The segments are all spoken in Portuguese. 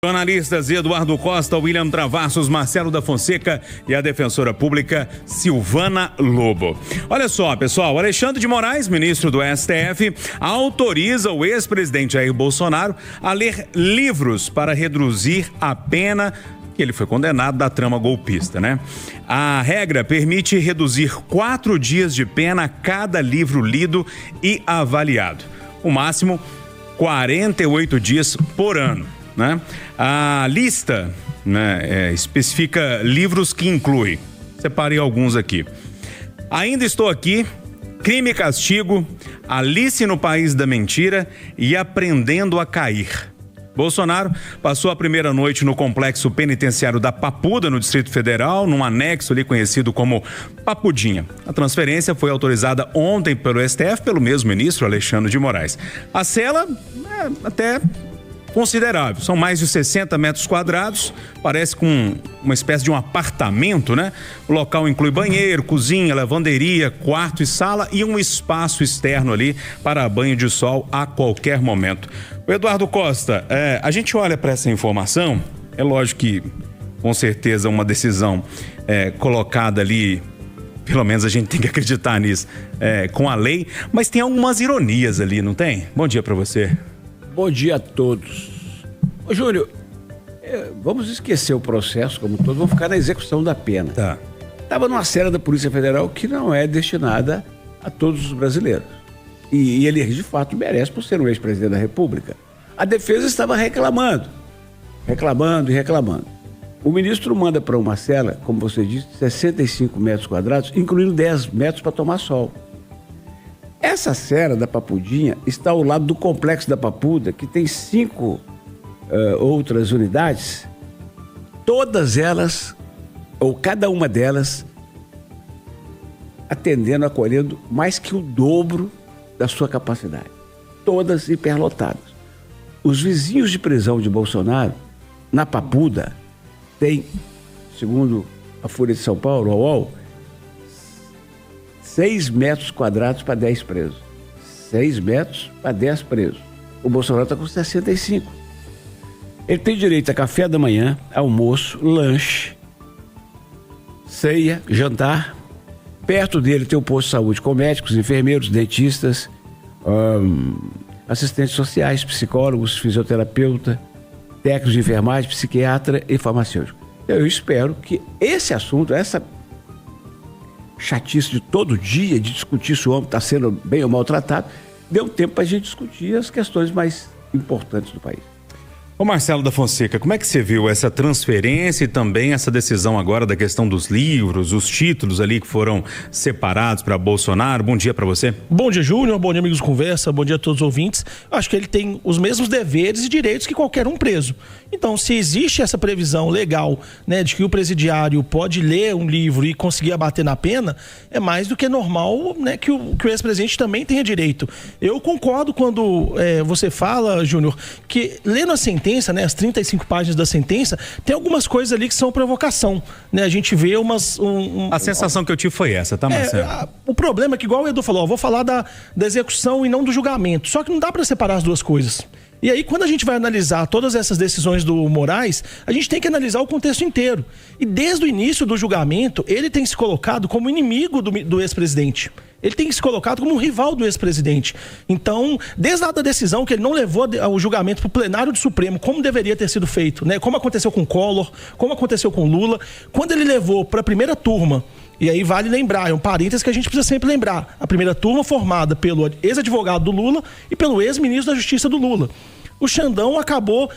Jornalistas Eduardo Costa, William Travassos, Marcelo da Fonseca e a defensora pública Silvana Lobo. Olha só, pessoal, Alexandre de Moraes, ministro do STF, autoriza o ex-presidente Jair Bolsonaro a ler livros para reduzir a pena que ele foi condenado da trama golpista, né? A regra permite reduzir 4 dias de pena a cada livro lido e avaliado. O máximo, 48 dias por ano. Né? A lista, né, especifica livros que inclui. Separei alguns aqui. Ainda Estou Aqui, Crime e Castigo, Alice no País da Mentira e Aprendendo a Cair. Bolsonaro passou a primeira noite no complexo penitenciário da Papuda, no Distrito Federal, num anexo ali conhecido como Papudinha. A transferência foi autorizada ontem pelo STF, pelo mesmo ministro Alexandre de Moraes. A cela até considerável, são mais de 60 metros quadrados, parece com uma espécie de um apartamento, né? O local inclui banheiro, cozinha, lavanderia, quarto e sala e um espaço externo ali para banho de sol a qualquer momento. O Eduardo Costa, a gente olha para essa informação, é lógico que com certeza uma decisão colocada ali, pelo menos a gente tem que acreditar nisso, com a lei, mas tem algumas ironias ali, não tem? Bom dia para você. Bom dia a todos. Ô Júnior, vamos esquecer o processo como todo, vamos ficar na execução da pena. Tá. Estava numa cela da Polícia Federal que não é destinada a todos os brasileiros. E ele, de fato, merece por ser um ex-presidente da República. A defesa estava reclamando. O ministro manda para uma cela, como você disse, 65 metros quadrados, incluindo 10 metros para tomar sol. Essa cela da Papudinha está ao lado do complexo da Papuda, que tem 5 outras unidades, todas elas, ou cada uma delas, atendendo, acolhendo mais que o dobro da sua capacidade. Todas hiperlotadas. Os vizinhos de prisão de Bolsonaro, na Papuda, tem, segundo a Folha de São Paulo, a UOL, 6 metros quadrados para 10 presos. 6 metros para 10 presos. O Bolsonaro está com 65. Ele tem direito a café da manhã, almoço, lanche, ceia, jantar. Perto dele tem o posto de saúde com médicos, enfermeiros, dentistas, assistentes sociais, psicólogos, fisioterapeuta, técnicos de enfermagem, psiquiatra e farmacêutico. Eu espero que esse assunto, essa chatice de todo dia, de discutir se o homem está sendo bem ou maltratado, deu tempo para a gente discutir as questões mais importantes do país. Ô Marcelo da Fonseca, como é que você viu essa transferência e também essa decisão agora da questão dos livros, os títulos ali que foram separados para Bolsonaro? Bom dia para você. Bom dia, Júnior. Bom dia, amigos de conversa. Bom dia a todos os ouvintes. Eu acho que ele tem os mesmos deveres e direitos que qualquer um preso. Então, se existe essa previsão legal, né, de que o presidiário pode ler um livro e conseguir abater na pena, é mais do que normal, né, que o ex-presidente também tenha direito. Eu concordo quando você fala, Júnior, que lendo a sentença, né, as 35 páginas da sentença, tem algumas coisas ali que são provocação, né? A gente vê a sensação que eu tive foi essa, tá, Marcelo? O problema é que, igual o Edu falou, vou falar da execução e não do julgamento, só que não dá para separar as duas coisas. E aí, quando a gente vai analisar todas essas decisões do Moraes, a gente tem que analisar o contexto inteiro. E desde o início do julgamento, ele tem se colocado como inimigo do ex-presidente. Ele tem se colocado como um rival do ex-presidente. Então, desde a decisão que ele não levou o julgamento para o plenário do Supremo, como deveria ter sido feito, né? Como aconteceu com Collor, como aconteceu com Lula, quando ele levou para a primeira turma, e aí vale lembrar, é um parênteses que a gente precisa sempre lembrar, a primeira turma formada pelo ex-advogado do Lula e pelo ex-ministro da Justiça do Lula. O Xandão acabou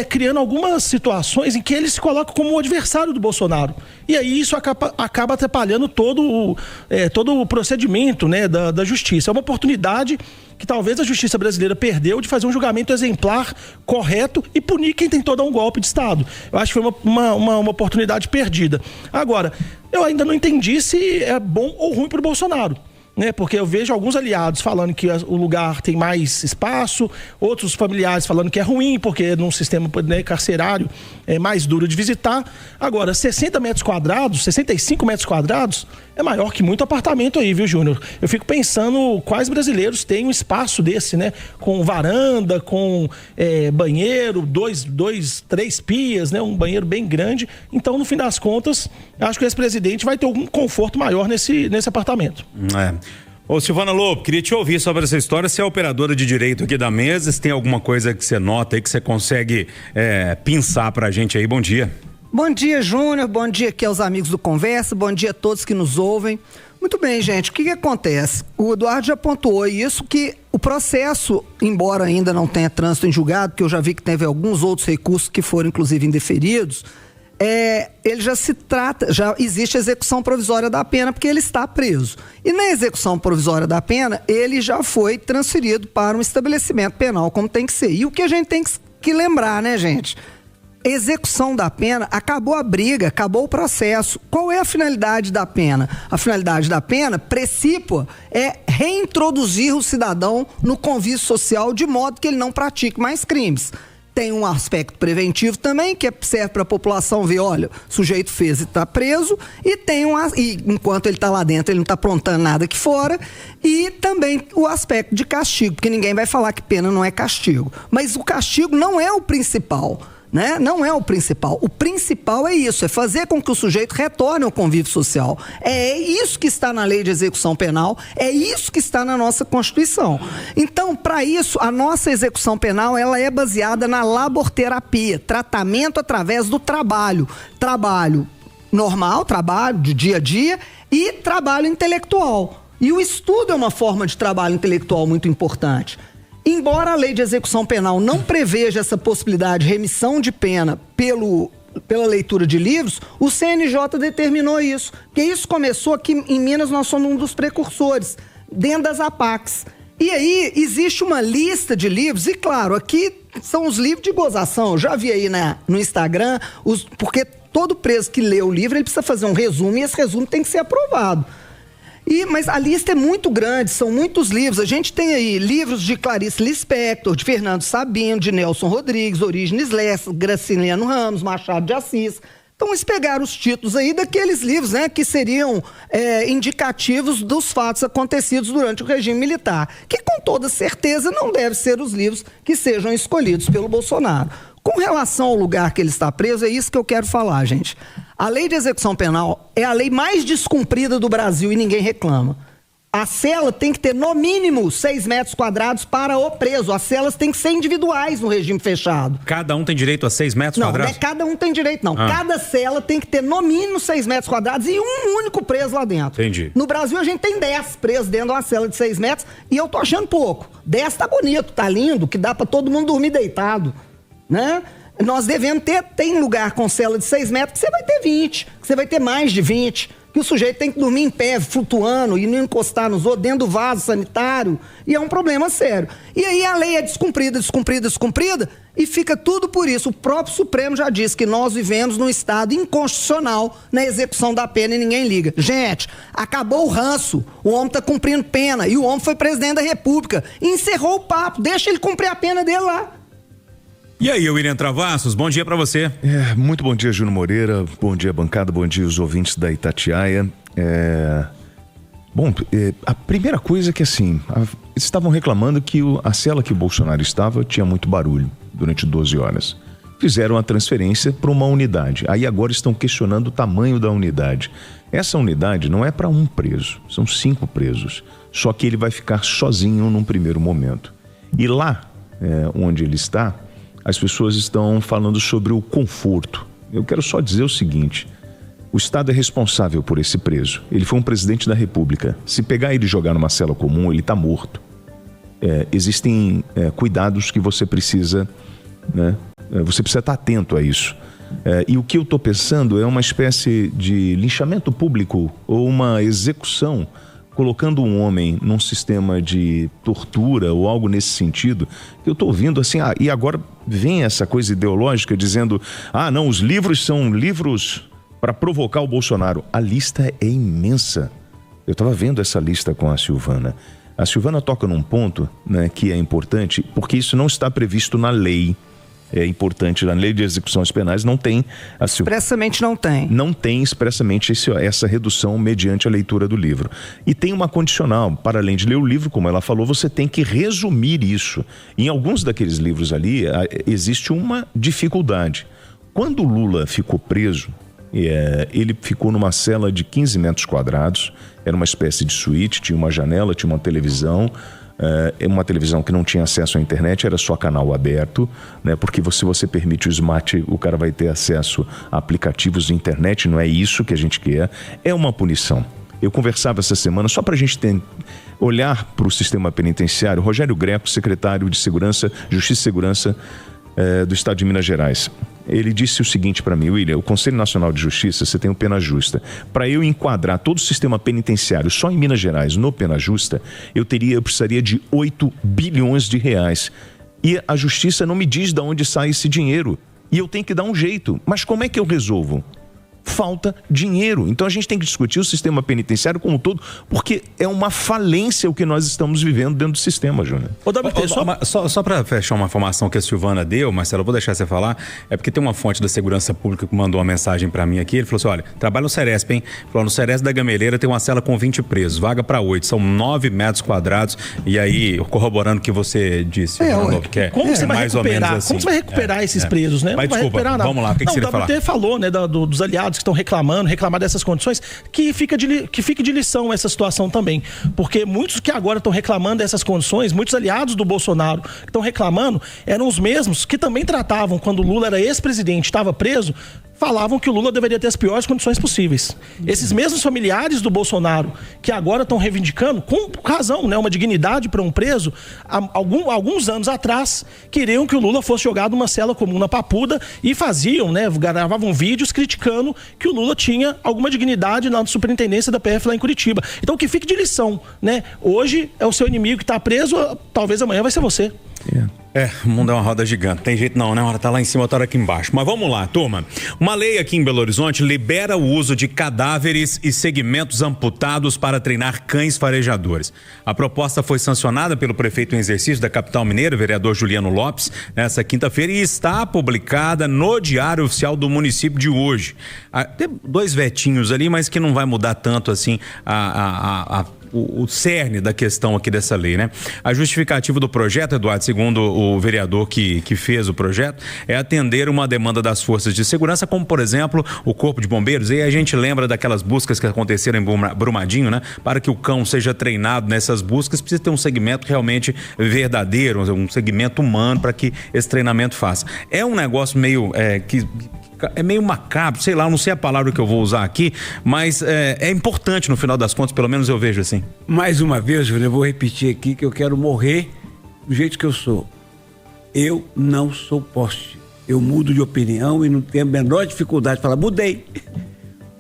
criando algumas situações em que ele se coloca como o adversário do Bolsonaro. E aí isso acaba atrapalhando todo o procedimento, né, da justiça. É uma oportunidade que talvez a justiça brasileira perdeu de fazer um julgamento exemplar, correto e punir quem tentou dar um golpe de Estado. Eu acho que foi uma oportunidade perdida. Agora, eu ainda não entendi se é bom ou ruim para o Bolsonaro. né? Porque eu vejo alguns aliados falando que o lugar tem mais espaço, outros familiares falando que é ruim, porque num sistema, né, carcerário é mais duro de visitar. Agora, 60 metros quadrados, 65 metros quadrados, é maior que muito apartamento aí, viu, Júnior? Eu fico pensando quais brasileiros têm um espaço desse, né? Com varanda, com banheiro, três pias, né? Um banheiro bem grande. Então, no fim das contas, acho que esse presidente vai ter um conforto maior nesse apartamento. Ô, Silvana Lobo, queria te ouvir sobre essa história. Você é operadora de direito aqui da mesa, se tem alguma coisa que você nota aí, que você consegue pensar pra gente aí. Bom dia. Bom dia, Júnior. Bom dia aqui aos amigos do Conversa. Bom dia a todos que nos ouvem. Muito bem, gente. O que acontece? O Eduardo já pontuou isso, que o processo, embora ainda não tenha trânsito em julgado, que eu já vi que teve alguns outros recursos que foram, inclusive, indeferidos, ele já existe execução provisória da pena, porque ele está preso. E na execução provisória da pena, ele já foi transferido para um estabelecimento penal, como tem que ser. E o que a gente tem que lembrar, né, gente? Execução da pena, acabou a briga, acabou o processo. Qual é a finalidade da pena? A finalidade da pena, precípua, é reintroduzir o cidadão no convívio social de modo que ele não pratique mais crimes. Tem um aspecto preventivo também, que serve para a população ver, olha, o sujeito fez e está preso, e enquanto ele está lá dentro, ele não está aprontando nada aqui fora, e também o aspecto de castigo, porque ninguém vai falar que pena não é castigo. Mas o castigo não é o principal, né? Não é o principal. O principal é isso, é fazer com que o sujeito retorne ao convívio social. É isso que está na lei de execução penal, é isso que está na nossa Constituição. Então, para isso, a nossa execução penal, ela é baseada na laborterapia, tratamento através do trabalho. Trabalho normal, trabalho de dia a dia, e trabalho intelectual. E o estudo é uma forma de trabalho intelectual muito importante. Embora a lei de execução penal não preveja essa possibilidade de remissão de pena pela leitura de livros, o CNJ determinou isso. Porque isso começou aqui em Minas, nós somos um dos precursores, dentro das APACs. E aí existe uma lista de livros, e claro, aqui são os livros de gozação. Eu já vi aí no Instagram, porque todo preso que lê o livro, ele precisa fazer um resumo, e esse resumo tem que ser aprovado. Mas a lista é muito grande, são muitos livros. A gente tem aí livros de Clarice Lispector, de Fernando Sabino, de Nelson Rodrigues, Orígenes Lessa, Graciliano Ramos, Machado de Assis. Então eles pegaram os títulos aí daqueles livros, né, que seriam indicativos dos fatos acontecidos durante o regime militar, que com toda certeza não devem ser os livros que sejam escolhidos pelo Bolsonaro. Com relação ao lugar que ele está preso, é isso que eu quero falar, gente. A lei de execução penal é a lei mais descumprida do Brasil e ninguém reclama. A cela tem que ter no mínimo 6 metros quadrados para o preso. As celas têm que ser individuais no regime fechado. Cada um tem direito a 6 metros quadrados? Não, cada um tem direito, não. Cada cela tem que ter no mínimo 6 metros quadrados e um único preso lá dentro. Entendi. No Brasil a gente tem 10 presos dentro de uma cela de 6 metros e eu tô achando pouco. 10 tá bonito, tá lindo, que dá para todo mundo dormir deitado, né? Nós devemos tem lugar com cela de 6 metros que você vai ter 20, que você vai ter mais de 20, que o sujeito tem que dormir em pé, flutuando e não encostar nos outros, dentro do vaso sanitário, e é um problema sério. E aí a lei é descumprida e fica tudo por isso. O próprio Supremo já disse que nós vivemos num estado inconstitucional na execução da pena e ninguém liga. Gente, acabou o ranço, o homem tá cumprindo pena e o homem foi presidente da República, e encerrou o papo, deixa ele cumprir a pena dele lá. E aí, William Travassos, bom dia pra você. Muito bom dia, Júnior Moreira, bom dia, bancada, bom dia, os ouvintes da Itatiaia. A primeira coisa é que assim, eles estavam reclamando que a cela que o Bolsonaro estava tinha muito barulho durante 12 horas. Fizeram a transferência para uma unidade, aí agora estão questionando o tamanho da unidade. Essa unidade não é para um preso, são 5 presos, só que ele vai ficar sozinho num primeiro momento. E lá, onde ele está, as pessoas estão falando sobre o conforto. Eu quero só dizer o seguinte: o Estado é responsável por esse preso. Ele foi um presidente da República. Se pegar ele e jogar numa cela comum, ele está morto. Existem cuidados que você precisa, né? Você precisa estar atento a isso. E o que eu estou pensando é uma espécie de linchamento público ou uma execução, colocando um homem num sistema de tortura ou algo nesse sentido, que eu estou ouvindo assim, e agora vem essa coisa ideológica dizendo, não, os livros são livros para provocar o Bolsonaro. A lista é imensa. Eu estava vendo essa lista com a Silvana. A Silvana toca num ponto, né, que é importante, porque isso não está previsto na lei. É importante, na lei de execuções penais não tem... Expressamente não tem. Não tem expressamente essa redução mediante a leitura do livro. E tem uma condicional, para além de ler o livro, como ela falou, você tem que resumir isso. Em alguns daqueles livros ali, existe uma dificuldade. Quando o Lula ficou preso, ele ficou numa cela de 15 metros quadrados, era uma espécie de suíte, tinha uma janela, tinha uma televisão que não tinha acesso à internet, era só canal aberto, né? Porque se você permite o smart, o cara vai ter acesso a aplicativos de internet, não é isso que a gente quer, é uma punição. Eu conversava essa semana, só para a gente olhar para o sistema penitenciário, Rogério Greco, secretário de Justiça e Segurança do Estado de Minas Gerais. Ele disse o seguinte para mim: William, o Conselho Nacional de Justiça, você tem o Pena Justa. Para eu enquadrar todo o sistema penitenciário só em Minas Gerais no Pena Justa, eu precisaria de 8 bilhões de reais. E a Justiça não me diz de onde sai esse dinheiro. E eu tenho que dar um jeito. Mas como é que eu resolvo? Falta dinheiro. Então a gente tem que discutir o sistema penitenciário como um todo, porque é uma falência o que nós estamos vivendo dentro do sistema, Júnior. Só para fechar uma informação que a Silvana deu, Marcelo, eu vou deixar você falar, é porque tem uma fonte da segurança pública que mandou uma mensagem para mim aqui, ele falou assim: olha, trabalha no Ceresp, hein? Falou, no Ceresp da Gameleira tem uma cela com 20 presos, vaga para 8, são 9 metros quadrados, e aí, corroborando o que você disse, como você vai recuperar? Assim, como você vai recuperar esses presos, né? Mas desculpa, vamos lá, o que você ia falar? O WT falou, né, dos aliados que estão reclamar dessas condições, que fique de lição essa situação também, porque muitos que agora estão reclamando dessas condições, muitos aliados do Bolsonaro que estão reclamando, eram os mesmos que também tratavam, quando o Lula era ex-presidente, estava preso, falavam que o Lula deveria ter as piores condições possíveis. Esses mesmos familiares do Bolsonaro, que agora estão reivindicando, com razão, né, uma dignidade para um preso, alguns anos atrás, queriam que o Lula fosse jogado numa cela comum na Papuda e faziam, né, gravavam vídeos criticando que o Lula tinha alguma dignidade na superintendência da PF lá em Curitiba. Então que fique de lição, né? Hoje é o seu inimigo que está preso, talvez amanhã vai ser você. O mundo é uma roda gigante, tem jeito não, né? Uma hora tá lá em cima, outra hora aqui embaixo. Mas vamos lá, turma. Uma lei aqui em Belo Horizonte libera o uso de cadáveres e segmentos amputados para treinar cães farejadores. A proposta foi sancionada pelo prefeito em exercício da capital mineira, vereador Juliano Lopes, nessa quinta-feira, e está publicada no Diário Oficial do município de hoje. Tem 2 vetinhos ali, mas que não vai mudar tanto assim o cerne da questão aqui dessa lei, né? A justificativa do projeto, Eduardo, segundo o vereador que fez o projeto, é atender uma demanda das forças de segurança, como, por exemplo, o Corpo de Bombeiros. E a gente lembra daquelas buscas que aconteceram em Brumadinho, né? Para que o cão seja treinado nessas buscas, precisa ter um segmento realmente verdadeiro, um segmento humano para que esse treinamento faça. É um negócio meio é meio macabro, sei lá, não sei a palavra que eu vou usar aqui, mas é importante no final das contas, pelo menos eu vejo assim. Mais uma vez, Júnior, eu vou repetir aqui que eu quero morrer do jeito que eu sou. Eu não sou poste. Eu mudo de opinião e não tenho a menor dificuldade de falar, mudei.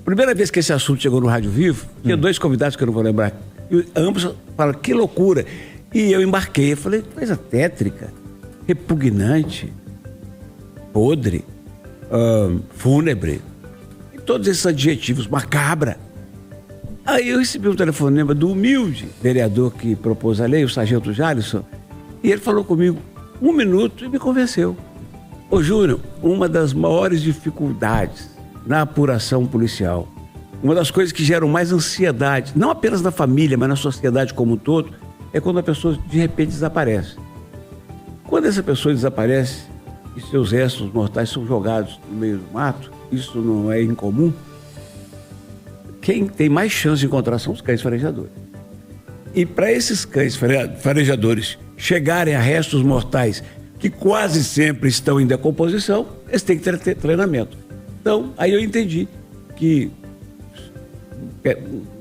Primeira vez que esse assunto chegou no Rádio Vivo, tinha 2 convidados que eu não vou lembrar, e ambos falaram, que loucura. E eu embarquei, eu falei, coisa tétrica, repugnante, podre, fúnebre, e todos esses adjetivos, macabra. Aí eu recebi um telefonema do humilde vereador que propôs a lei, o sargento Jalisson, e ele falou comigo 1 minuto e me convenceu. Ô Júnior, uma das maiores dificuldades na apuração policial, uma das coisas que geram mais ansiedade, não apenas na família, mas na sociedade como um todo, é quando a pessoa de repente desaparece. Quando essa pessoa desaparece e seus restos mortais são jogados no meio do mato, isso não é incomum, quem tem mais chance de encontrar são os cães farejadores. E para esses cães farejadores chegarem a restos mortais que quase sempre estão em decomposição, eles têm que ter treinamento. Então, aí eu entendi que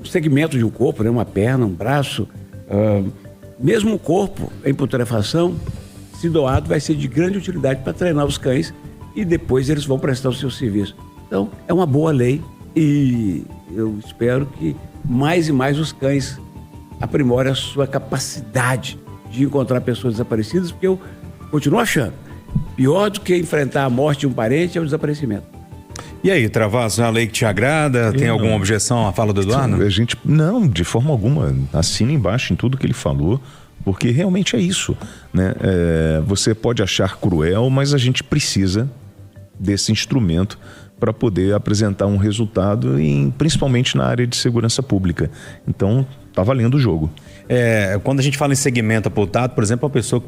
o segmento de um corpo, né, uma perna, um braço, mesmo o corpo em putrefação, se doado, vai ser de grande utilidade para treinar os cães e depois eles vão prestar o seu serviço. Então, é uma boa lei e eu espero que mais e mais os cães aprimorem a sua capacidade de encontrar pessoas desaparecidas, porque eu continuo achando, pior do que enfrentar a morte de um parente é o desaparecimento. E aí, Travassos, é uma lei que te agrada? Tem alguma objeção à fala do Eduardo? Não, de forma alguma. Assina embaixo em tudo que ele falou, porque realmente é isso, né? Você pode achar cruel, mas a gente precisa desse instrumento para poder apresentar um resultado, principalmente na área de segurança pública. Então, tá valendo o jogo. Quando a gente fala em segmento amputado, por exemplo, a pessoa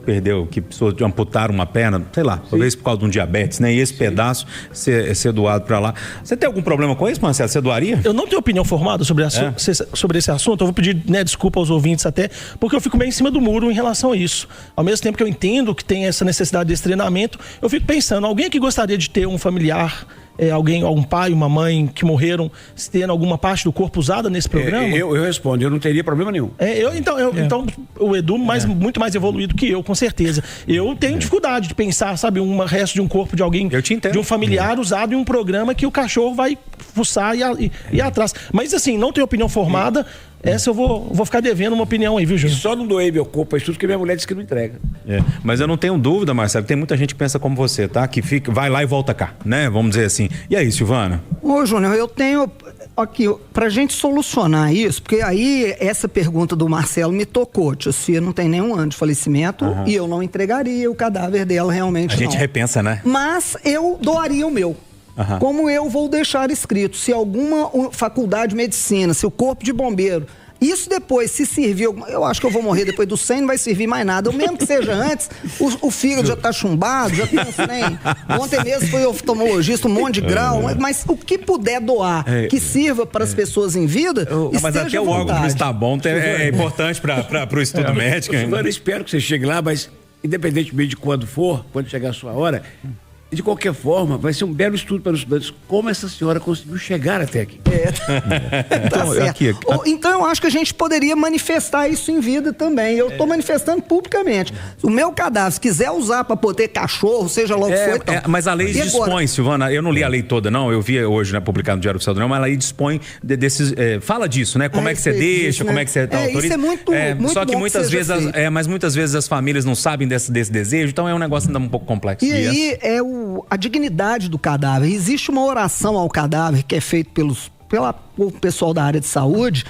que precisou de amputar uma perna, sei lá, talvez por causa de um diabetes, né? E esse pedaço ser doado para lá. Você tem algum problema com isso, Marcelo? Você doaria? Eu não tenho opinião formada sobre esse assunto. Eu vou pedir desculpa aos ouvintes até, porque eu fico meio em cima do muro em relação a isso. Ao mesmo tempo que eu entendo que tem essa necessidade desse treinamento, eu fico pensando, alguém que gostaria de ter um familiar, algum pai, uma mãe que morreram, tendo alguma parte do corpo usada nesse programa? Eu respondo, eu não teria problema nenhum. Então, o Edu, muito mais evoluído que eu, com certeza. Eu tenho dificuldade de pensar, sabe, um resto de um corpo de alguém, de um familiar usado em um programa que o cachorro vai fuçar e ir atrás. Mas assim, não tenho opinião formada. Essa eu vou ficar devendo uma opinião aí, viu, Júnior? Só não doei meu corpo para isso porque minha mulher disse que não entrega. Mas eu não tenho dúvida, Marcelo, tem muita gente que pensa como você, tá? Que vai lá e volta cá, né? Vamos dizer assim. E aí, Silvana? Ô, Júnior, eu tenho aqui, pra gente solucionar isso, porque aí essa pergunta do Marcelo me tocou. Tia Sofia não tem nenhum ano de falecimento e eu não entregaria o cadáver dela realmente. A gente repensa, né? Mas eu doaria o meu. Como eu vou deixar escrito, se alguma faculdade de medicina, se o corpo de bombeiro, isso depois, se servir, eu acho que eu vou morrer depois do 100, não vai servir mais nada. Mesmo que seja antes, o fígado já tá chumbado, já penso nem. Ontem mesmo foi oftalmologista, um monte de grau, mas o que puder doar, que sirva para as pessoas em vida, mas até o órgão está bom, é importante para o estudo médico. Eu espero que você chegue lá, mas independentemente de quando chegar a sua hora, de qualquer forma, vai ser um belo estudo para os estudantes como essa senhora conseguiu chegar até aqui. Tá certo. Então eu acho que a gente poderia manifestar isso em vida também. Eu estou manifestando publicamente. O meu cadáver, se quiser usar para poder cachorro, seja lá o que for. Então. Mas a lei dispõe, Silvana, eu não li a lei toda, não. Eu vi hoje, né, publicado no Diário Oficial do União, mas a lei dispõe desses. Fala disso, né? Como é que você deixa, isso, como é que você autoriza. Isso é muito só que bom muitas vezes, mas muitas vezes as famílias não sabem desse desejo, então é um negócio ainda um pouco complexo. E aí a dignidade do cadáver. Existe uma oração ao cadáver que é feita pelo pessoal da área de saúde.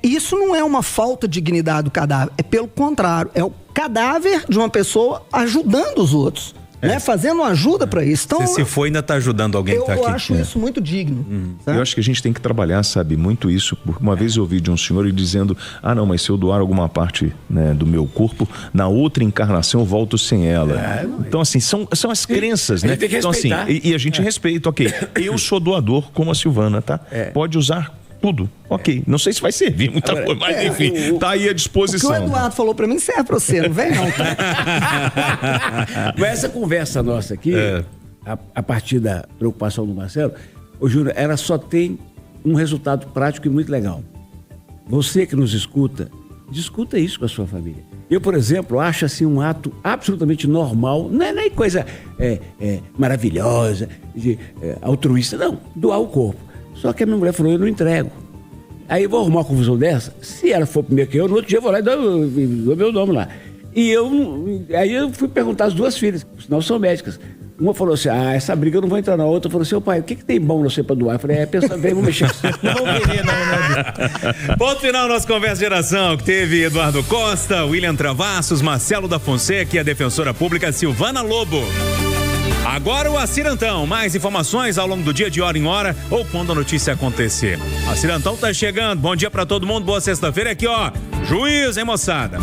Isso não é uma falta de dignidade do cadáver, é pelo contrário, é o cadáver de uma pessoa ajudando os outros. Né? Fazendo uma ajuda para isso. Então, se for, ainda está ajudando alguém que está aqui. Eu acho isso muito digno. Eu acho que a gente tem que trabalhar, sabe, muito isso. Porque uma vez eu ouvi de um senhor dizendo, não, mas se eu doar alguma parte, né, do meu corpo, na outra encarnação eu volto sem ela. Então, assim, são as crenças, né? Então, assim, e a gente respeita, ok. Eu sou doador como a Silvana, tá? Pode usar tudo, ok. Não sei se vai servir muita coisa, mas enfim, tá aí à disposição. O que o Eduardo falou pra mim serve pra você, não vem não. Mas essa conversa nossa aqui, a partir da preocupação do Marcelo, ô Júnior, ela só tem um resultado prático e muito legal. Você que nos escuta, discuta isso com a sua família. Eu, por exemplo, acho assim um ato absolutamente normal, não é nem coisa maravilhosa, altruísta, não, doar o corpo. Só que a minha mulher falou, eu não entrego. Aí eu vou arrumar uma confusão dessa. Se ela for primeiro que eu, no outro dia eu vou lá e dou meu nome lá. Aí eu fui perguntar às duas filhas, que sinal são médicas. Uma falou assim, essa briga eu não vou entrar na outra. Falou assim, pai, o que tem bom você pra doar? Eu falei, pensa bem, vamos mexer. Não vou querer, não. Ponto final, nossa Conversa Geração, que teve Eduardo Costa, William Travassos, Marcelo da Fonseca e a defensora pública Silvana Lobo. Agora o Acirantão, mais informações ao longo do dia, de hora em hora, ou quando a notícia acontecer. Acirantão tá chegando, bom dia pra todo mundo, boa sexta-feira aqui, ó, juiz, hein, moçada?